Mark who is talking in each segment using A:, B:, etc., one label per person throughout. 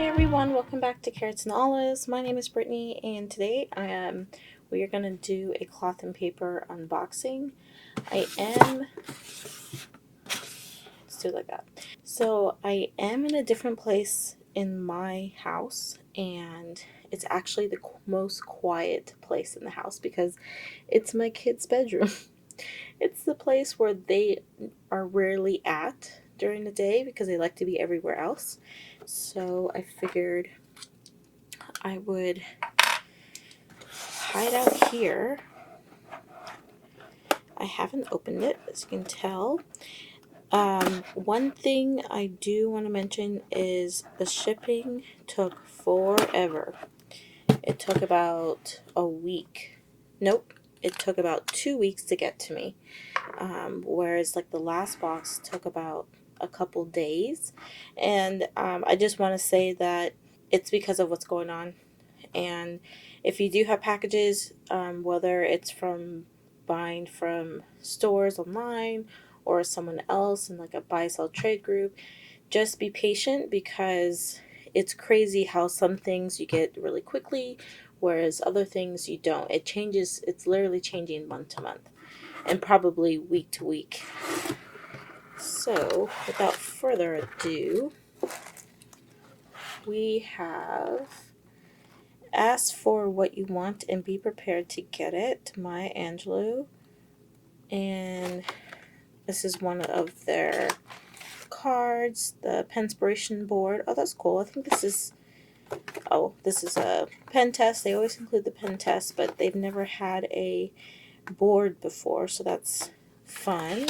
A: Hey everyone, welcome back to Carrots and Olives. My name is Brittany, and today we are gonna do a cloth and paper unboxing. Let's do it like that. So I am in a different place in my house, and it's actually the most quiet place in the house because it's my kids' bedroom. It's the place where they are rarely at during the day because they like to be everywhere else. So I figured I would hide out here. I haven't opened it, as you can tell. One thing I do want to mention is the shipping took forever. It took about a week. Nope, it took about 2 weeks to get to me. Whereas like the last box took about a couple days. And I just want to say that it's because of what's going on. And if you do have packages, whether it's from buying from stores online or someone else in like a buy sell trade group, just be patient because it's crazy how some things you get really quickly, whereas other things you don't. It changes, it's literally changing month to month and probably week to week. So without further ado, we have ask for what you want and be prepared to get it, Maya Angelou. And this is one of their cards, the Penspiration board. Oh, that's cool. I think this is a pen test. They always include the pen test, but they've never had a board before, so that's fun.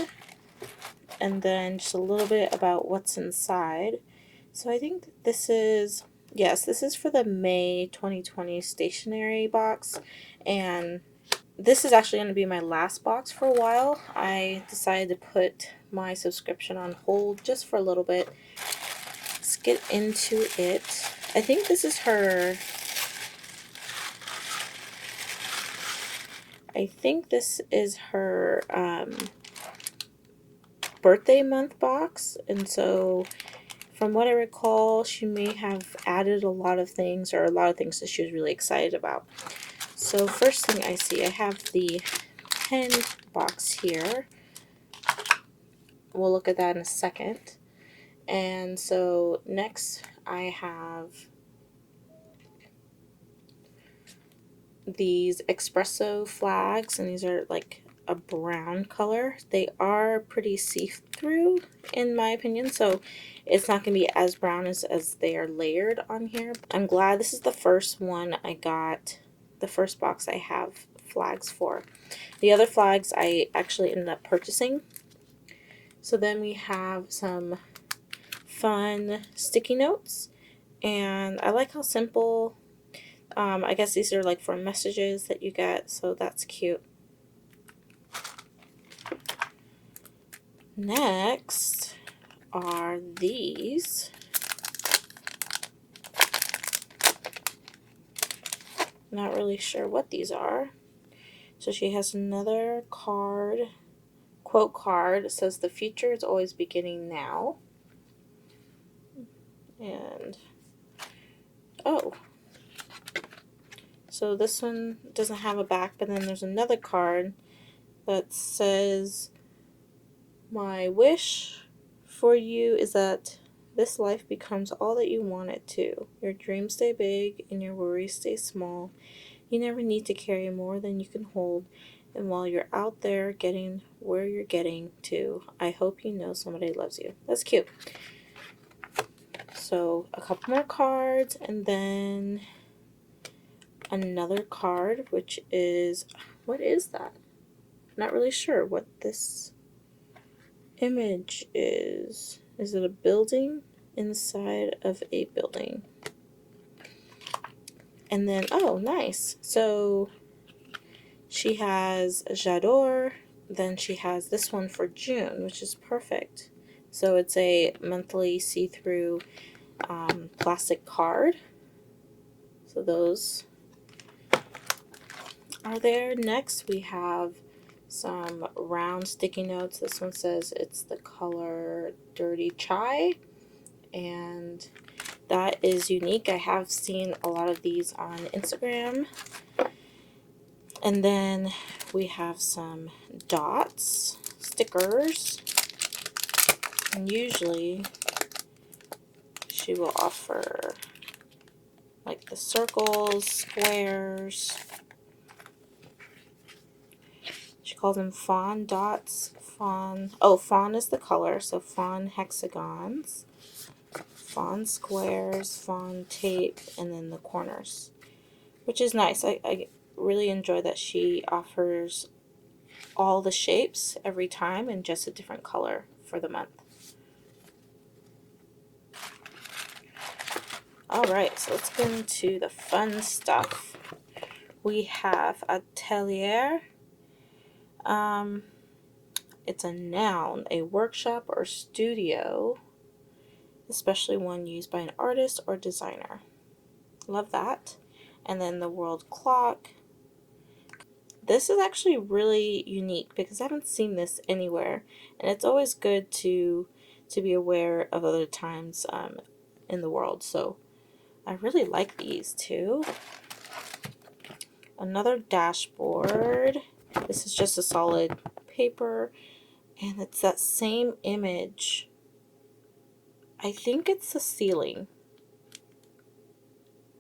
A: And then just a little bit about what's inside. So I think this is, yes, this is for the May 2020 stationery box, and this is actually going to be my last box for a while. I decided to put my subscription on hold just for a little bit. Let's get into it. I think this is her, birthday month box, and so from what I recall, she may have added a lot of things, or a lot of things that she was really excited about. So first thing I see, I have the pen box here. We'll look at that in a second. And so next I have these espresso flags, and these are like a brown color. They are pretty see-through in my opinion, so it's not going to be as brown as they are layered on here. I'm glad this is the first one I got, the first box I have flags for. The other flags I actually ended up purchasing. So then we have some fun sticky notes, and I like how simple. I guess these are like for messages that you get, so that's cute. Next are these. Not really sure what these are. So she has another card, quote card. It says, "The future is always beginning now." And, oh. So this one doesn't have a back, but then there's another card that says, "My wish for you is that this life becomes all that you want it to. Your dreams stay big and your worries stay small. You never need to carry more than you can hold. And while you're out there getting where you're getting to, I hope you know somebody loves you." That's cute. So a couple more cards, and then another card, which is, what is that? Not really sure what this image is. Is it a building inside of a building? And then, oh, nice. So she has J'adore. Then she has this one for June, which is perfect. So it's a monthly see-through plastic card. So those are there. Next, we have some round sticky notes. This one says it's the color Dirty Chai. And that is unique. I have seen a lot of these on Instagram. And then we have some dots, stickers, and usually she will offer like the circles, squares. She calls them fawn dots. Fawn is the color, so fawn hexagons, fawn squares, fawn tape, and then the corners, which is nice. I really enjoy that she offers all the shapes every time and just a different color for the month. Alright, so let's get into the fun stuff. We have atelier. It's a noun, a workshop or studio, especially one used by an artist or designer. Love that. And then the world clock. This is actually really unique because I haven't seen this anywhere, and it's always good to be aware of other times in the world. So I really like these too. Another dashboard. This is just a solid paper, and it's that same image. I think it's the ceiling.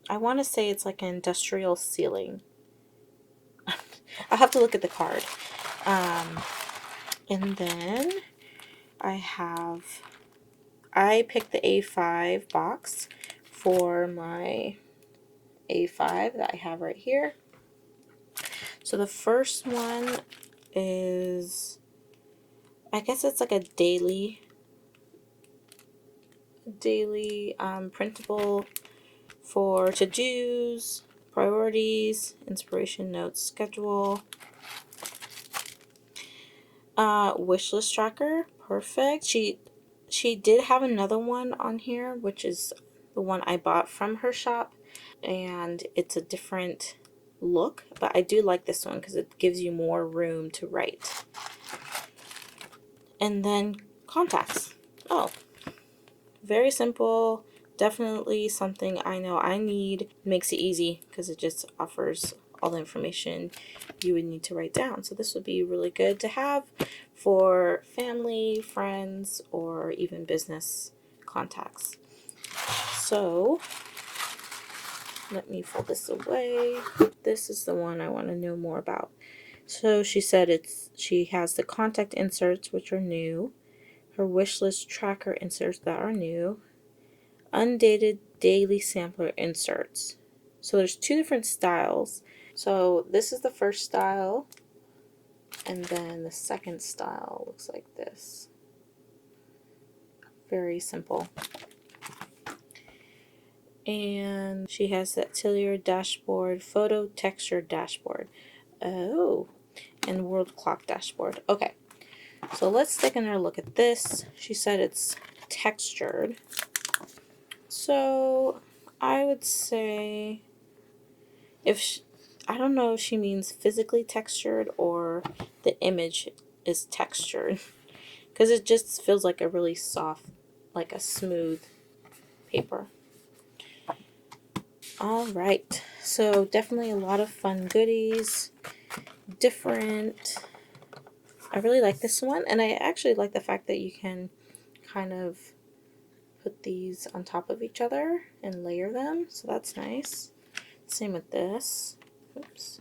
A: I want to say it's like an industrial ceiling. I'll have to look at the card. And then I picked the A5 box for my A5 that I have right here. So the first one is, I guess it's like a daily printable for to-dos, priorities, inspiration notes, schedule. Wish list tracker, perfect. She did have another one on here, which is the one I bought from her shop, and it's a different look, but I do like this one because it gives you more room to write. And then contacts. Oh, very simple. Definitely something I know I need. Makes it easy because it just offers all the information you would need to write down. So this would be really good to have for family, friends, or even business contacts. So let me fold this away. This is the one I want to know more about. So she said she has the contact inserts, which are new, her wish list tracker inserts that are new, undated daily sampler inserts. So there's two different styles. So this is the first style, and then the second style looks like this. Very simple. And she has the atelier dashboard, photo texture dashboard. Oh, and world clock dashboard. Okay, so let's take another look at this. She said it's textured. So I would say I don't know if she means physically textured or the image is textured, because it just feels like a really soft, like a smooth paper. All right, so definitely a lot of fun goodies, different. I really like this one, and I actually like the fact that you can kind of put these on top of each other and layer them, so that's nice. Same with this. Oops.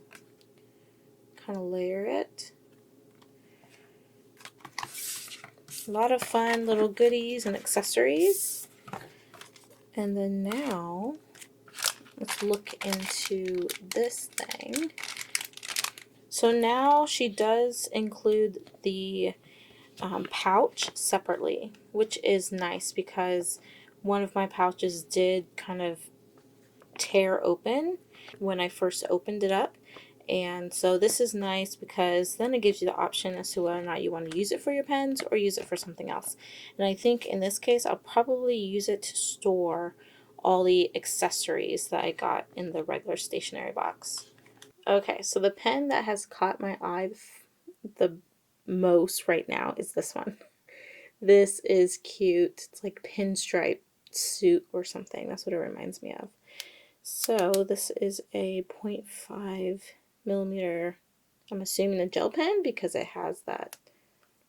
A: Kind of layer it. A lot of fun little goodies and accessories. And then now, let's look into this thing. So now she does include the pouch separately, which is nice because one of my pouches did kind of tear open when I first opened it up. And so this is nice because then it gives you the option as to whether or not you want to use it for your pens or use it for something else. And I think in this case, I'll probably use it to store all the accessories that I got in the regular stationery box. Okay, so the pen that has caught my eye the most right now is this one. This is cute. It's like pinstripe suit or something. That's what it reminds me of. So this is a 0.5 millimeter, I'm assuming a gel pen because it has that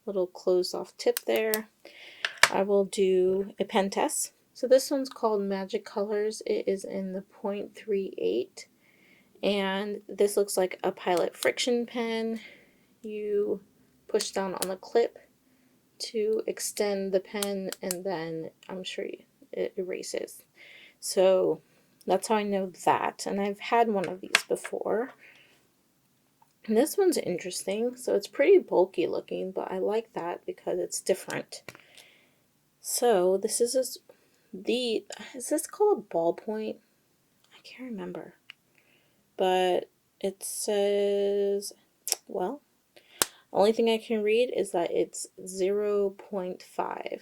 A: little closed off tip there. I will do a pen test. So this one's called Magic Colors. It is in the 0.38, and this looks like a Pilot friction pen. You push down on the clip to extend the pen, and then I'm sure it erases. So that's how I know that, and I've had one of these before. And this one's interesting. So it's pretty bulky looking, but I like that because it's different. So this is is this called Ballpoint? I can't remember. But it says, well, only thing I can read is that it's 0.5.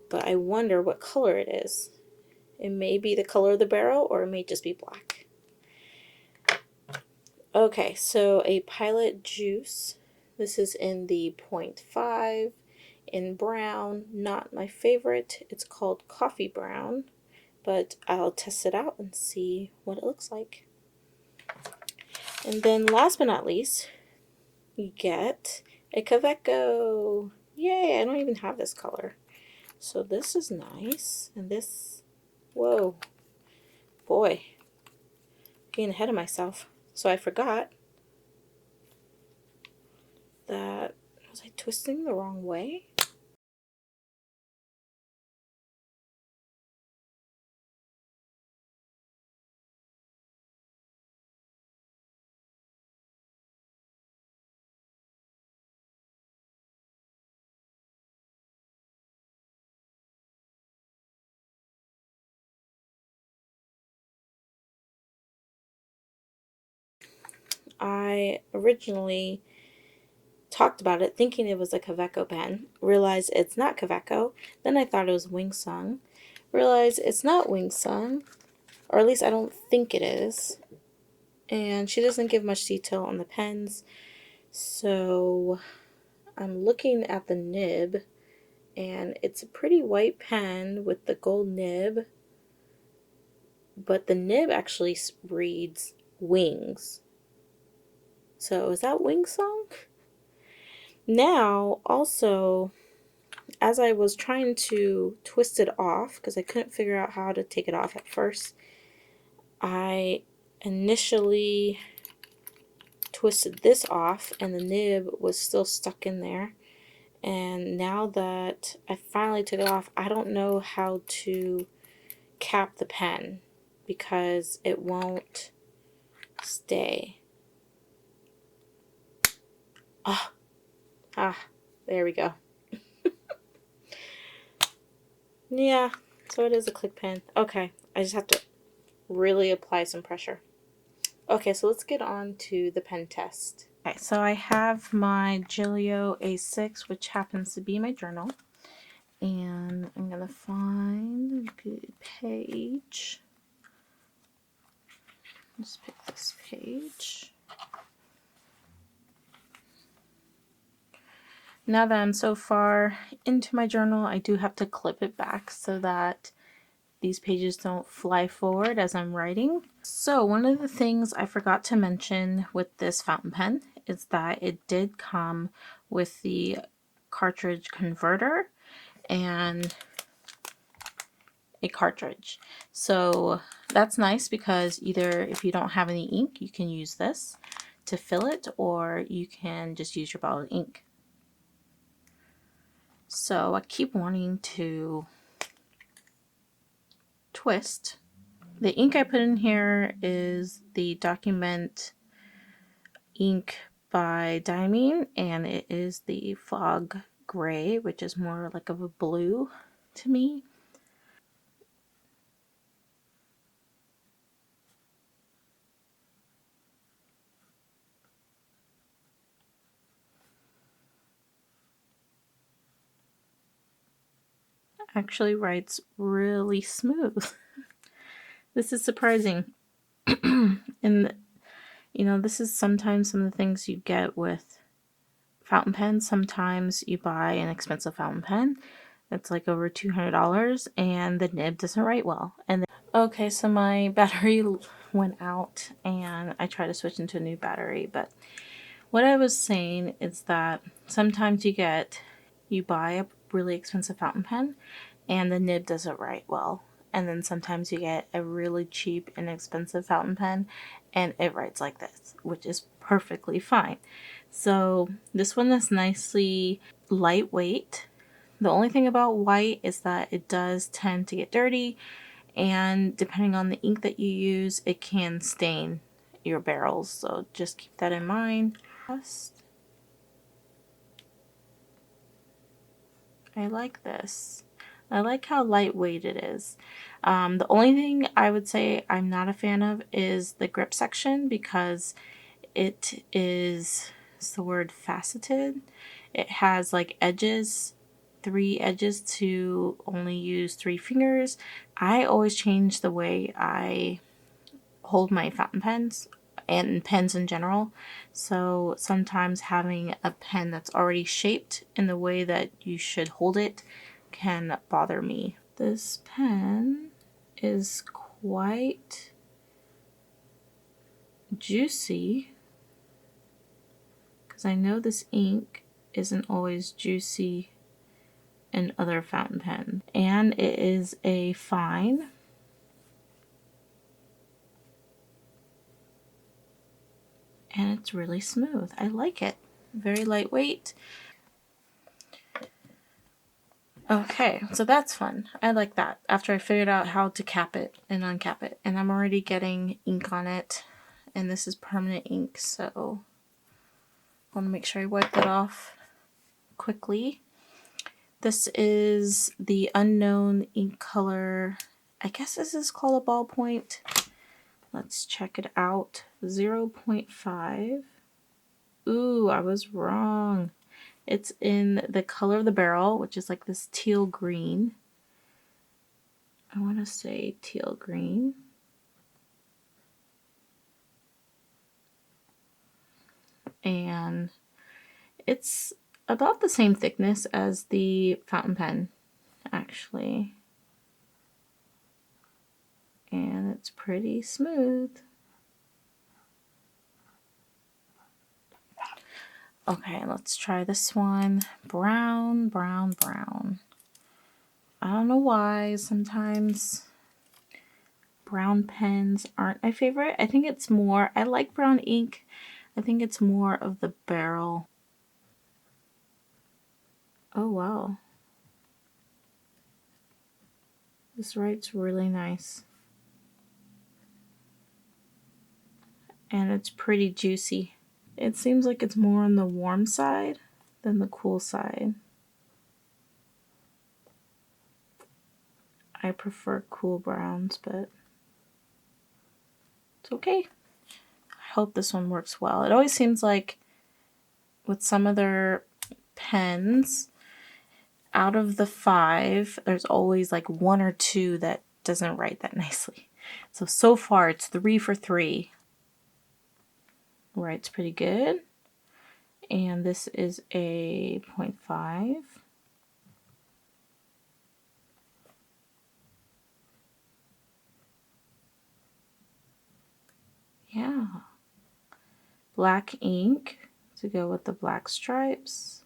A: But I wonder what color it is. It may be the color of the barrel, or it may just be black. Okay, so a Pilot Juice. This is in the 0.5 in brown. Not my favorite. It's called Coffee Brown, but I'll test it out and see what it looks like. And then last but not least, you get a Kaweco. Yay, I don't even have this color. So this is nice. And this, whoa, boy, getting ahead of myself. So I forgot that, was I twisting the wrong way? I originally talked about it thinking it was a Kaweco pen, realized it's not Kaweco, then I thought it was Wingsung, realized it's not Wingsung, or at least I don't think it is, and she doesn't give much detail on the pens, so I'm looking at the nib, and it's a pretty white pen with the gold nib, but the nib actually reads Wings. So is that Wingsung? Now, also, as I was trying to twist it off, because I couldn't figure out how to take it off at first, I initially twisted this off and the nib was still stuck in there. And now that I finally took it off, I don't know how to cap the pen because it won't stay. There we go. Yeah, so it is a click pen. Okay, I just have to really apply some pressure. Okay, so let's get on to the pen test. Okay, so I have my Gilio A6, which happens to be my journal. And I'm going to find a good page. Let's pick this page. Now that I'm so far into my journal, I do have to clip it back so that these pages don't fly forward as I'm writing. So one of the things I forgot to mention with this fountain pen is that it did come with the cartridge converter and a cartridge. So that's nice because either if you don't have any ink, you can use this to fill it, or you can just use your bottled ink. So I keep wanting to twist. The ink I put in here is the Document ink by Diamine, and it is the Fog Gray, which is more like of a blue to me. Actually writes really smooth. This is surprising. And you know, this is sometimes some of the things you get with fountain pens. Sometimes you buy an expensive fountain pen It's like over $200, and the nib doesn't write well. And okay, so my battery went out, and I tried to switch into a new battery. But what I was saying is that sometimes you buy a really expensive fountain pen, and the nib doesn't write well. And then sometimes you get a really cheap, inexpensive fountain pen, and it writes like this, which is perfectly fine. So this one is nicely lightweight. The only thing about white is that it does tend to get dirty, and depending on the ink that you use, it can stain your barrels. So just keep that in mind. I like this. I like how lightweight it is. The only thing I would say I'm not a fan of is the grip section, because it is, what's the word, faceted. It has like edges, 3 edges to only use 3 fingers. I always change the way I hold my fountain pens and pens in general. So sometimes having a pen that's already shaped in the way that you should hold it can bother me. This pen is quite juicy, because I know this ink isn't always juicy in other fountain pens. And it is a fine. And it's really smooth. I like it. Very lightweight. Okay, so that's fun. I like that. After I figured out how to cap it and uncap it. And I'm already getting ink on it. And this is permanent ink, so I want to make sure I wipe that off quickly. This is the Unknown ink color. I guess this is called a Ballpoint. Let's check it out. 0.5. Ooh, I was wrong. It's in the color of the barrel, which is like this teal green. I want to say teal green. And it's about the same thickness as the fountain pen, actually. And it's pretty smooth. Okay, let's try this one. Brown, brown, brown. I don't know why sometimes brown pens aren't my favorite. I think it's more, I like brown ink. I think it's more of the barrel. Oh wow. This writes really nice. And it's pretty juicy. It seems like it's more on the warm side than the cool side. I prefer cool browns, but it's okay. I hope this one works well. It always seems like with some other pens, out of the 5, there's always like 1 or 2 that doesn't write that nicely. So far it's 3 for 3. Writes pretty good. And this is a 0.5. Yeah. Black ink to go with the black stripes.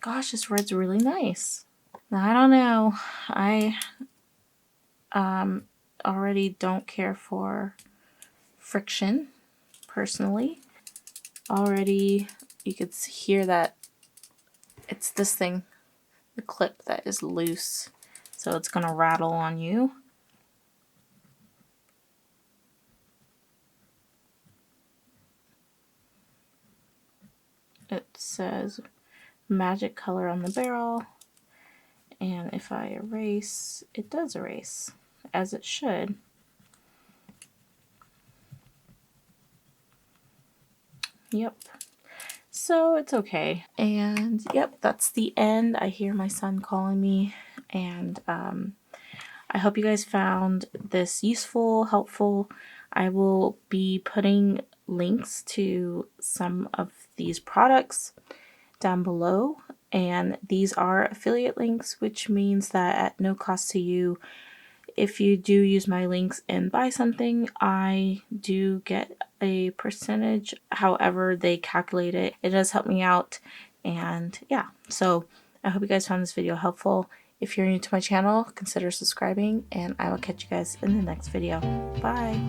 A: Gosh, this red's really nice. Now, I don't know. I already don't care for friction, personally. Already, you could hear that it's this thing, the clip that is loose. So it's going to rattle on you. It says magic color on the barrel. And if I erase, it does erase, as it should. Yep. So it's okay. And yep, that's the end. I hear my son calling me. And I hope you guys found this useful, helpful. I will be putting links to some of these products down below. and these are affiliate links, which means that at no cost to you, if you do use my links and buy something, I do get a percentage. However they calculate it, it does help me out. And yeah, so I hope you guys found this video helpful. If you're new to my channel, consider subscribing, and I will catch you guys in the next video. Bye!